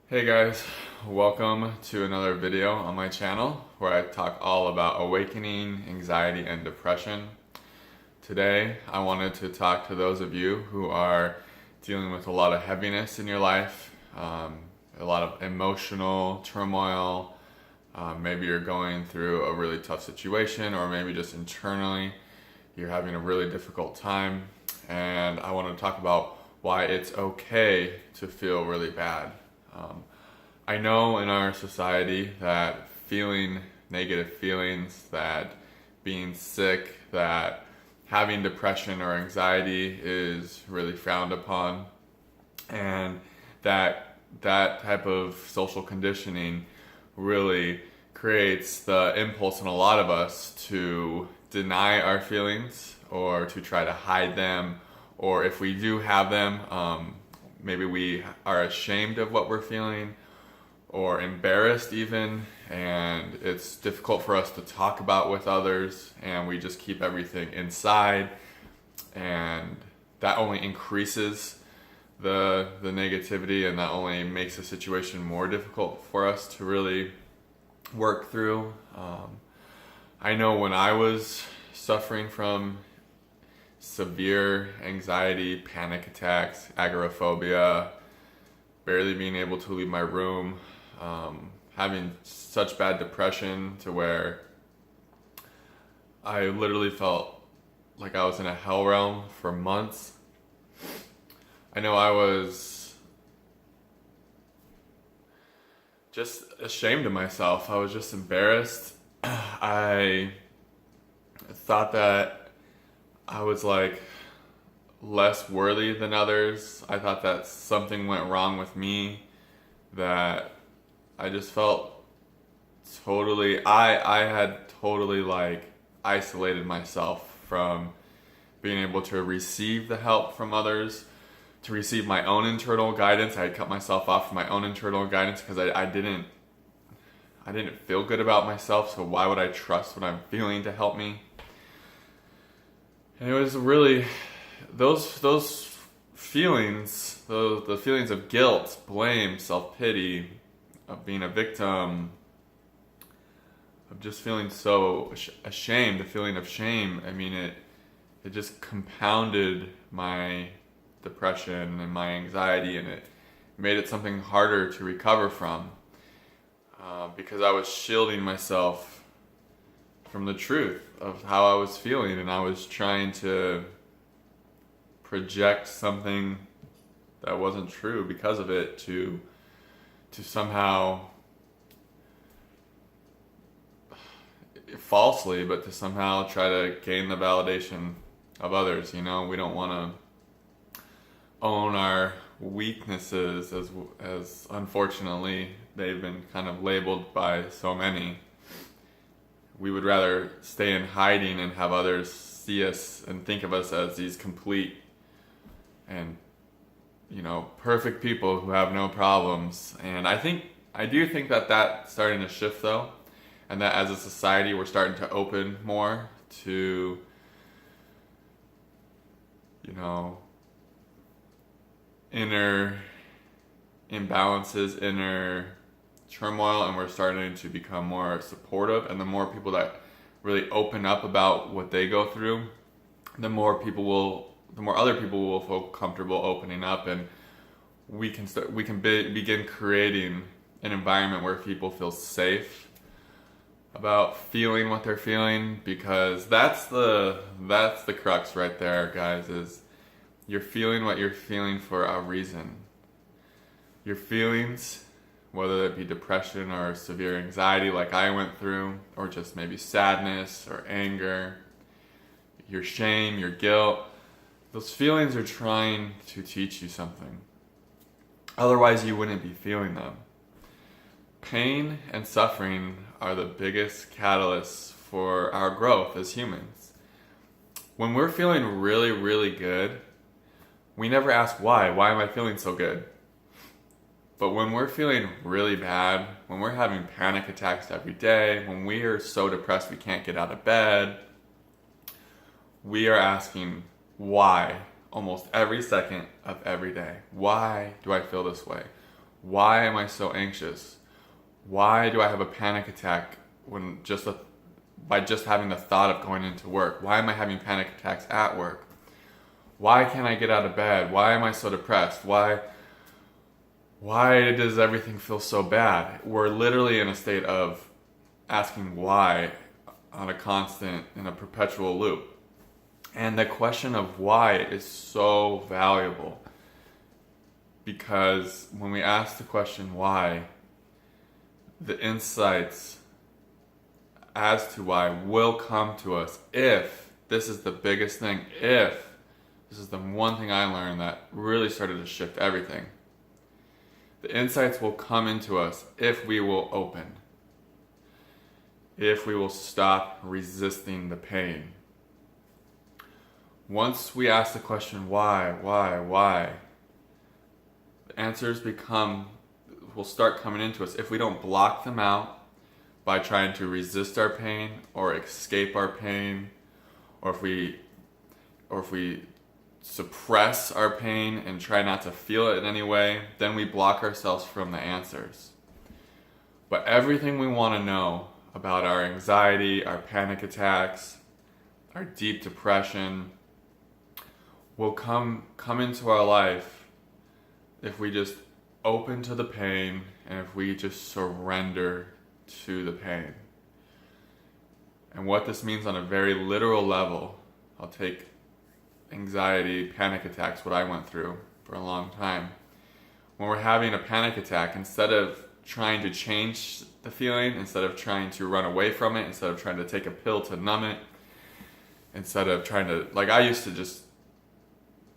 Hey guys, welcome to another video on my channel where I talk all about awakening, anxiety, and depression. Today, I wanted to talk to those of you who are dealing with a lot of heaviness in your life, a lot of emotional turmoil. Maybe you're going through a really tough situation, or maybe just internally you're having a really difficult time. And I want to talk about why it's okay to feel really bad. I know in our society that feeling negative feelings, that being sick, that having depression or anxiety is really frowned upon, and that type of social conditioning really creates the impulse in a lot of us to deny our feelings or to try to hide them, or if we do have them, maybe we are ashamed of what we're feeling or embarrassed even, and it's difficult for us to talk about with others, and we just keep everything inside, and that only increases the negativity, and that only makes the situation more difficult for us to really work through. I know when I was suffering from severe anxiety, panic attacks, agoraphobia, barely being able to leave my room, having such bad depression to where I literally felt like I was in a hell realm for months. I know I was just ashamed of myself. I was just embarrassed. I thought that I was like less worthy than others. I thought that something went wrong with me, that I just felt I had totally like isolated myself from being able to receive the help from others, to receive my own internal guidance. I had cut myself off from my own internal guidance because I didn't feel good about myself, so why would I trust what I'm feeling to help me? And it was really those feelings, the feelings of guilt, blame, self-pity, of being a victim, of just feeling so ashamed, the feeling of shame. I mean, it just compounded my depression and my anxiety, and it made it something harder to recover from, because I was shielding myself from the truth of how I was feeling, and I was trying to project something that wasn't true because of it to somehow, falsely, but to somehow try to gain the validation of others. You know, we don't want to own our weaknesses, as unfortunately they've been kind of labeled by so many. We would rather stay in hiding and have others see us and think of us as these complete and, perfect people who have no problems. And I do think that that's starting to shift though, and that as a society we're starting to open more to, inner imbalances, inner turmoil, and we're starting to become more supportive. And the more people that really open up about what they go through, the more other people will feel comfortable opening up, and we can begin creating an environment where people feel safe about feeling what they're feeling, because that's the crux right there, guys, is you're feeling what you're feeling for a reason. Your feelings, whether it be depression or severe anxiety like I went through, or just maybe sadness or anger, your shame, your guilt, those feelings are trying to teach you something. Otherwise, you wouldn't be feeling them. Pain and suffering are the biggest catalysts for our growth as humans. When we're feeling really, really good, we never ask why. Why am I feeling so good? But when we're feeling really bad, when we're having panic attacks every day, when we are so depressed we can't get out of bed, we are asking why almost every second of every day. Why do I feel this way? Why am I so anxious? Why do I have a panic attack when by just having the thought of going into work? Why am I having panic attacks at work? Why can't I get out of bed? Why am I so depressed? Why does everything feel so bad? We're literally in a state of asking why on a constant, in a perpetual loop. And the question of why is so valuable, because when we ask the question why, the insights as to why will come to us if, this is the biggest thing, if, this is the one thing I learned that really started to shift everything. The insights will come into us if we will open, if we will stop resisting the pain. Once we ask the question why, the answers will start coming into us if we don't block them out by trying to resist our pain or escape our pain, or if we suppress our pain and try not to feel it in any way, then we block ourselves from the answers. But everything we want to know about our anxiety, our panic attacks, our deep depression will come into our life if we just open to the pain and if we just surrender to the pain. And what this means on a very literal level, I'll take anxiety, panic attacks, what I went through for a long time. When we're having a panic attack, instead of trying to change the feeling, instead of trying to run away from it, instead of trying to take a pill to numb it, instead of trying to, like I used to just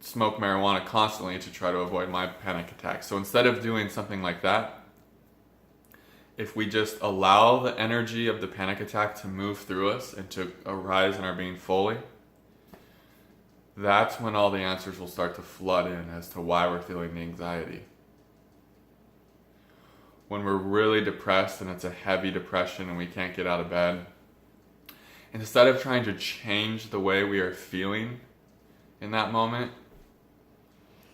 smoke marijuana constantly to try to avoid my panic attacks. So instead of doing something like that, if we just allow the energy of the panic attack to move through us and to arise in our being fully, that's when all the answers will start to flood in as to why we're feeling the anxiety. When we're really depressed and it's a heavy depression and we can't get out of bed, instead of trying to change the way we are feeling in that moment,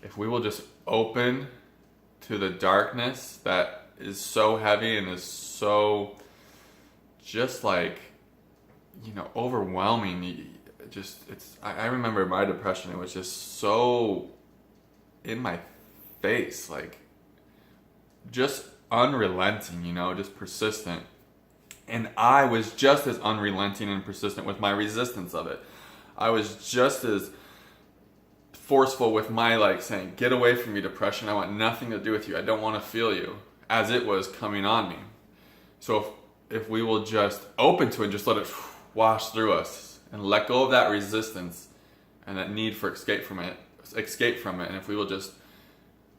if we will just open to the darkness that is so heavy and is so just like, overwhelming. I remember my depression, it was just so in my face, like just unrelenting, just persistent. And I was just as unrelenting and persistent with my resistance of it. I was just as forceful with my saying, get away from me, depression. I want nothing to do with you. I don't want to feel you, as it was coming on me. So if we will just open to it and just let it wash through us and let go of that resistance and that need for escape from it. And if we will just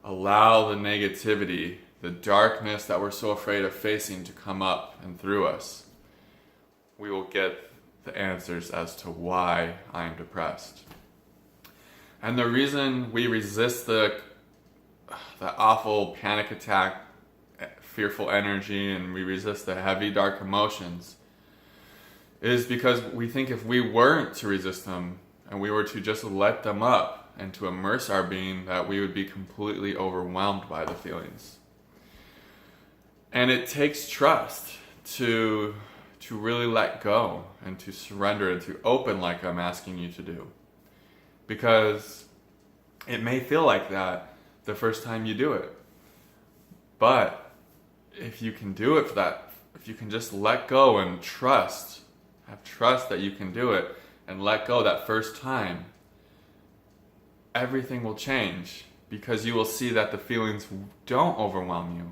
allow the negativity, the darkness that we're so afraid of facing to come up and through us, we will get the answers as to why I am depressed. And the reason we resist the awful panic attack, fearful energy, and we resist the heavy, dark emotions is because we think if we weren't to resist them and we were to just let them up and to immerse our being, that we would be completely overwhelmed by the feelings. And it takes trust to really let go and to surrender and to open like I'm asking you to do. Because it may feel like that the first time you do it. But if you can do it if you can just let go and have trust that you can do it and let go that first time, everything will change, because you will see that the feelings don't overwhelm you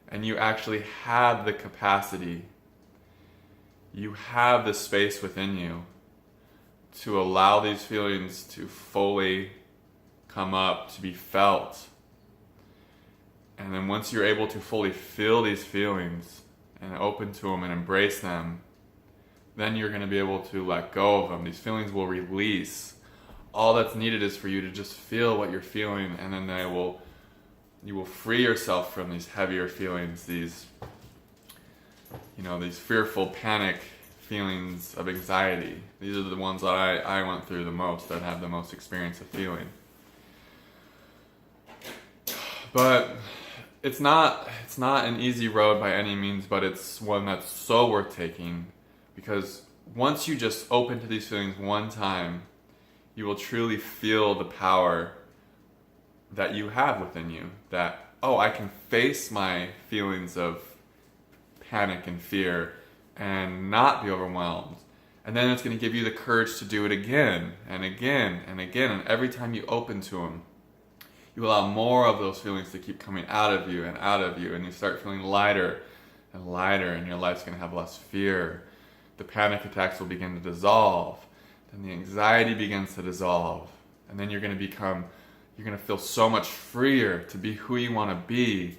and you actually have the capacity, you have the space within you to allow these feelings to fully come up, to be felt. And then once you're able to fully feel these feelings and open to them and embrace them, then you're going to be able to let go of them. These feelings will release. All that's needed is for you to just feel what you're feeling, and then you will free yourself from these heavier feelings, these fearful, panic feelings of anxiety. These are the ones that I went through the most, that have the most experience of feeling. But it's not an easy road by any means, but it's one that's so worth taking, because once you just open to these feelings one time, you will truly feel the power that you have within you, that, oh, I can face my feelings of panic and fear and not be overwhelmed. And then it's going to give you the courage to do it again and again and again. And every time you open to them, you allow more of those feelings to keep coming out of you and out of you. And you start feeling lighter and lighter, and your life's going to have less fear. The panic attacks will begin to dissolve. Then the anxiety begins to dissolve. And then you're going to feel so much freer to be who you want to be.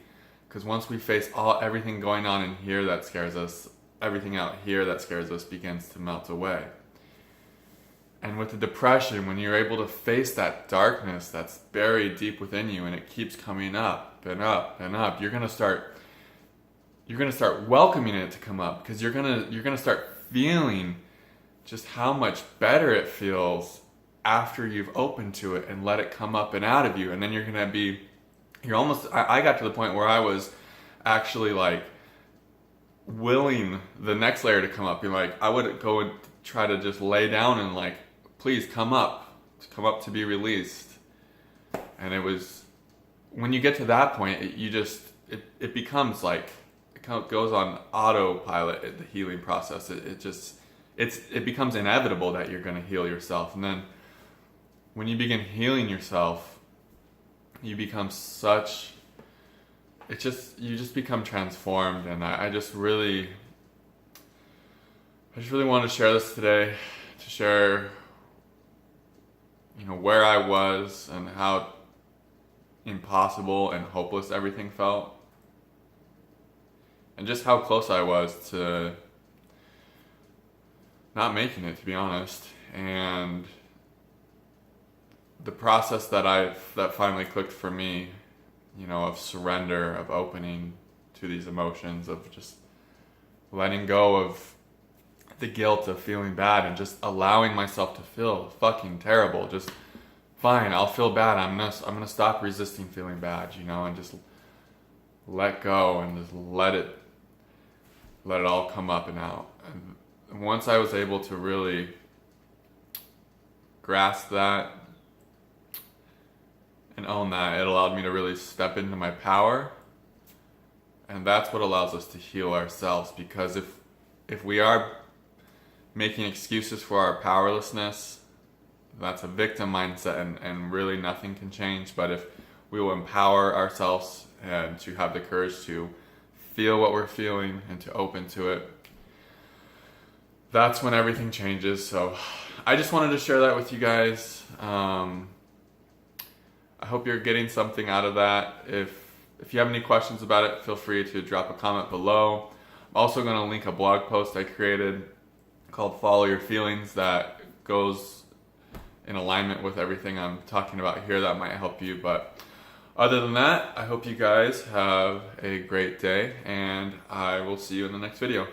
Because once we face everything going on in here that scares us, everything out here that scares us begins to melt away. And with the depression, when you're able to face that darkness that's buried deep within you and it keeps coming up and up and up, you're gonna start welcoming it to come up, because you're gonna start feeling just how much better it feels after you've opened to it and let it come up and out of you. And then I got to the point where I was actually like willing the next layer to come up. Be like, I would go and try to just lay down and like, please come up to be released. And it was, when you get to that point, it becomes like, it goes on autopilot, the healing process. It becomes inevitable that you're going to heal yourself. And then when you begin healing yourself, you just become transformed. And I just really wanted to share this today, to share, where I was and how impossible and hopeless everything felt, and just how close I was to not making it, to be honest. And the process that finally clicked for me, of surrender, of opening to these emotions, of just letting go of the guilt of feeling bad and just allowing myself to feel fucking terrible. Just fine, I'll feel bad. I'm gonna stop resisting feeling bad, and just let go and just let it all come up and out. And once I was able to really grasp that and own that, it allowed me to really step into my power. And that's what allows us to heal ourselves, because if we are making excuses for our powerlessness, that's a victim mindset, and really nothing can change. But if we will empower ourselves and to have the courage to feel what we're feeling and to open to it, that's when everything changes. So I just wanted to share that with you guys. I hope you're getting something out of that. If you have any questions about it, feel free to drop a comment below. I'm also going to link a blog post I created called Follow Your Feelings that goes in alignment with everything I'm talking about here. That might help you. But other than that, I hope you guys have a great day, and I will see you in the next video.